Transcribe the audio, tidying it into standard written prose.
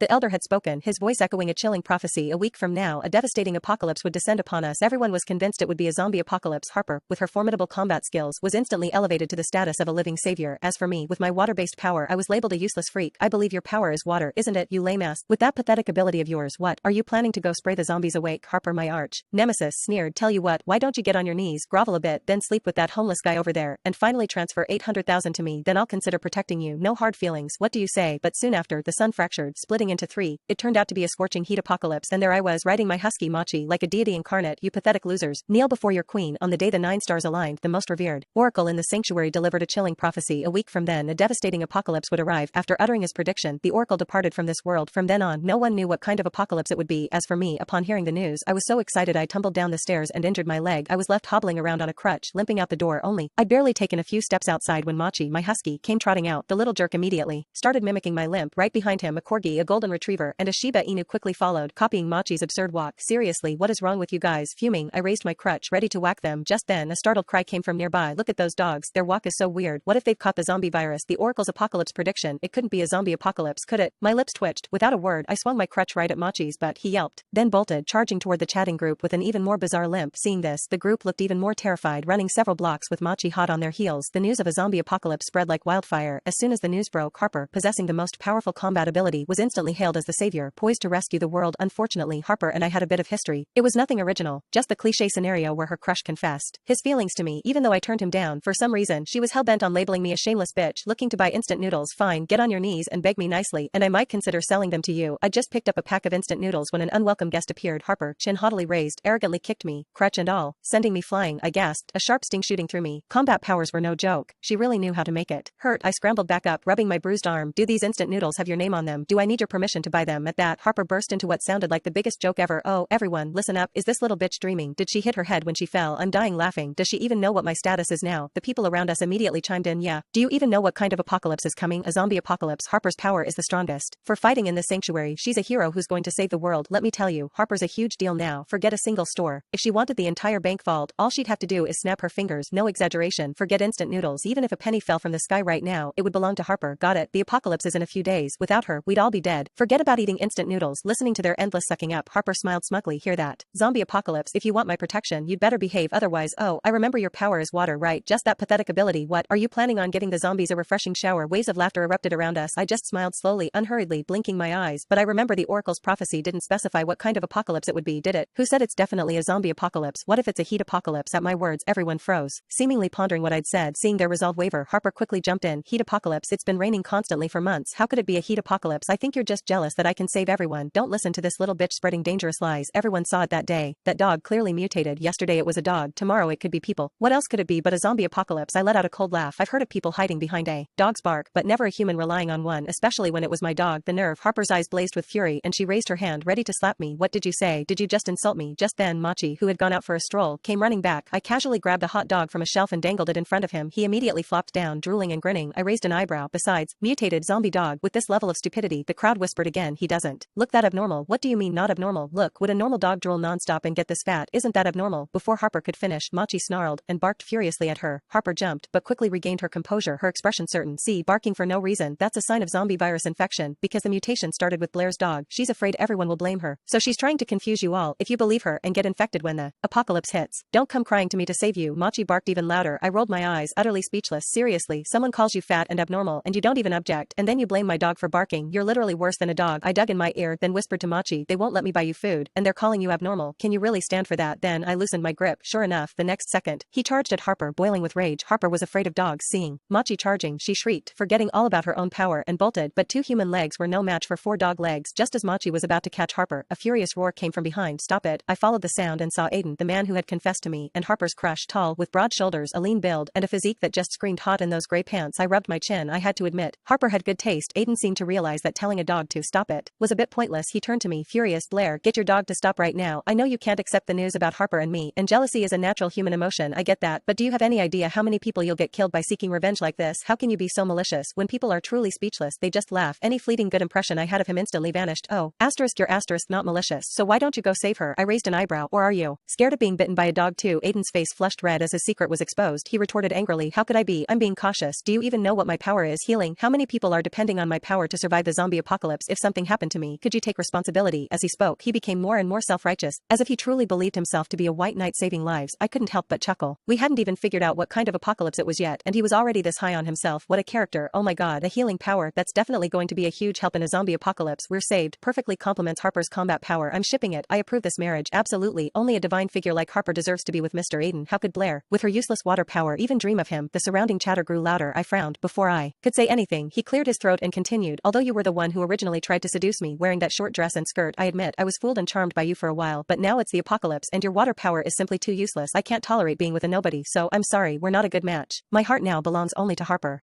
The elder had spoken, his voice echoing a chilling prophecy. A week from now, a devastating apocalypse would descend upon us. Everyone was convinced it would be a zombie apocalypse. Harper, with her formidable combat skills, was instantly elevated to the status of a living savior. As for me, with my water-based power, I was labeled a useless freak. I believe your power is water, isn't it, you lame ass? With that pathetic ability of yours, what, are you planning to go spray the zombies awake? Harper, my arch nemesis, sneered. Tell you what, why don't you get on your knees, grovel a bit, then sleep with that homeless guy over there, and finally transfer 800,000 to me, then I'll consider protecting you. No hard feelings, what do you say? But soon after, the sun fractured, splitting into three. It turned out to be a scorching heat apocalypse, and there I was, riding my husky Machi like a deity incarnate. You pathetic losers, kneel before your queen. On the day the 9 stars aligned, the most revered oracle in the sanctuary delivered a chilling prophecy. A week from then, a devastating apocalypse would arrive. After uttering his prediction, the oracle departed from this world. From then on, no one knew what kind of apocalypse it would be. As for me, upon hearing the news, I was so excited I tumbled down the stairs and injured my leg. I was left hobbling around on a crutch, limping out the door. I'd barely taken a few steps outside when Machi, my husky, came trotting out. The little jerk immediately started mimicking my limp. Right behind him, a corgi, a golden retriever, and a Shiba Inu quickly followed, copying Machi's absurd walk. Seriously, what is wrong with you guys? Fuming, I raised my crutch, ready to whack them. Just then, a startled cry came from nearby. Look at those dogs, their walk is so weird. What if they've caught the zombie virus? The oracle's apocalypse prediction. It couldn't be a zombie apocalypse, could it? My lips twitched. Without a word, I swung my crutch right at Machi's, but he yelped, then bolted, charging toward the chatting group with an even more bizarre limp. Seeing this, the group looked even more terrified, running several blocks with Machi hot on their heels. The news of a zombie apocalypse spread like wildfire. As soon as the news broke, Harper, possessing the most powerful combat ability, was instantly hailed as the savior, poised to rescue the world. Unfortunately, Harper and I had a bit of history. It was nothing original, just the cliché scenario where her crush confessed his feelings to me, even though I turned him down. For some reason, she was hell-bent on labeling me a shameless bitch, looking to buy instant noodles. Fine, get on your knees and beg me nicely, and I might consider selling them to you. I just picked up a pack of instant noodles when an unwelcome guest appeared. Harper, chin haughtily raised, arrogantly kicked me, crutch and all, sending me flying. I gasped, a sharp sting shooting through me. Combat powers were no joke. She really knew how to make it hurt. I scrambled back up, rubbing my bruised arm. Do these instant noodles have your name on them? Do I need your permission to buy them? At that, Harper burst into what sounded like the biggest joke ever. Oh, everyone, listen up. Is this little bitch dreaming? Did she hit her head when she fell? I'm dying laughing. Does she even know what my status is now? The people around us immediately chimed in. Yeah. Do you even know what kind of apocalypse is coming? A zombie apocalypse. Harper's power is the strongest. For fighting in this sanctuary, she's a hero who's going to save the world. Let me tell you, Harper's a huge deal now. Forget a single store. If she wanted the entire bank vault, all she'd have to do is snap her fingers. No exaggeration. Forget instant noodles. Even if a penny fell from the sky right now, it would belong to Harper. Got it. The apocalypse is in a few days. Without her, we'd all be dead. Forget about eating instant noodles. Listening to their endless sucking up, Harper smiled smugly. Hear that? Zombie apocalypse. If you want my protection, you'd better behave, otherwise. Oh, I remember your power is water, right? Just that pathetic ability. What? Are you planning on giving the zombies a refreshing shower? Waves of laughter erupted around us. I just smiled slowly, unhurriedly, blinking my eyes. But I remember the oracle's prophecy didn't specify what kind of apocalypse it would be, did it? Who said it's definitely a zombie apocalypse? What if it's a heat apocalypse? At my words, everyone froze, seemingly pondering what I'd said. Seeing their resolve waver, Harper quickly jumped in. Heat apocalypse? It's been raining constantly for months. How could it be a heat apocalypse? I think you're just jealous that I can save everyone. Don't listen to this little bitch spreading dangerous lies. Everyone saw it that day. That dog clearly mutated. Yesterday it was a dog, tomorrow it could be people. What else could it be but a zombie apocalypse? I let out a cold laugh. I've heard of people hiding behind a dog's bark, but never a human relying on one, especially when it was my dog. The nerve. Harper's eyes blazed with fury, and she raised her hand, ready to slap me. What did you say? Did you just insult me? Just then, Machi, who had gone out for a stroll, came running back. I casually grabbed a hot dog from a shelf and dangled it in front of him. He immediately flopped down, drooling and grinning. I raised an eyebrow. Besides, mutated zombie dog with this level of stupidity. The crowd whispered again. He doesn't look that abnormal. What do you mean not abnormal? Look, would a normal dog drool nonstop and get this fat? Isn't that abnormal? Before Harper could finish, Machi snarled and barked furiously at her. Harper jumped, but quickly regained her composure, her expression certain. See, barking for no reason. That's a sign of zombie virus infection, because the mutation started with Blair's dog. She's afraid everyone will blame her. So she's trying to confuse you all, if you believe her, and get infected when the apocalypse hits. Don't come crying to me to save you. Machi barked even louder. I rolled my eyes, utterly speechless. Seriously, someone calls you fat and abnormal, and you don't even object, and then you blame my dog for barking. You're literally worse than a dog. I dug in my ear, then whispered to Machi, they won't let me buy you food, and they're calling you abnormal. Can you really stand for that? Then I loosened my grip. Sure enough, the next second, he charged at Harper, boiling with rage. Harper was afraid of dogs. Seeing Machi charging, she shrieked, forgetting all about her own power, and bolted, but 2 human legs were no match for 4 dog legs. Just as Machi was about to catch Harper, a furious roar came from behind. Stop it. I followed the sound and saw Aiden, the man who had confessed to me, and Harper's crush, tall, with broad shoulders, a lean build, and a physique that just screamed hot in those gray pants. I rubbed my chin. I had to admit, Harper had good taste. Aiden seemed to realize that telling a dog to stop it was a bit pointless. He turned to me, furious. Blair, get your dog to stop right now. I know you can't accept the news about Harper and me, and jealousy is a natural human emotion. I get that, but do you have any idea how many people you'll get killed by seeking revenge like this? How can you be so malicious? When people are truly speechless, they just laugh. Any fleeting good impression I had of him instantly vanished. Oh, asterisk, you're asterisk not malicious. So why don't you go save her? I raised an eyebrow. Or are you scared of being bitten by a dog too? Aiden's face flushed red as his secret was exposed. He retorted angrily, how could I be? I'm being cautious. Do you even know what my power is? Healing. How many people are depending on my power to survive the zombie apocalypse? apocalypse if something happened to me. Could you take responsibility? As he spoke, he became more and more self-righteous, as if he truly believed himself to be a white knight saving lives. I couldn't help but chuckle. We hadn't even figured out what kind of apocalypse it was yet, and he was already this high on himself. What a character. Oh my god, a healing power. That's definitely going to be a huge help in a zombie apocalypse. We're saved. Perfectly complements Harper's combat power. I'm shipping it. I approve this marriage. Absolutely. Only a divine figure like Harper deserves to be with Mr. Aiden. How could Blair, with her useless water power, even dream of him? The surrounding chatter grew louder. I frowned. Before I could say anything, he cleared his throat and continued. Although you were the one who originally tried to seduce me wearing that short dress and skirt, I admit I was fooled and charmed by you for a while, but now it's the apocalypse and your water power is simply too useless. I can't tolerate being with a nobody, so I'm sorry, we're not a good match. My heart now belongs only to Harper.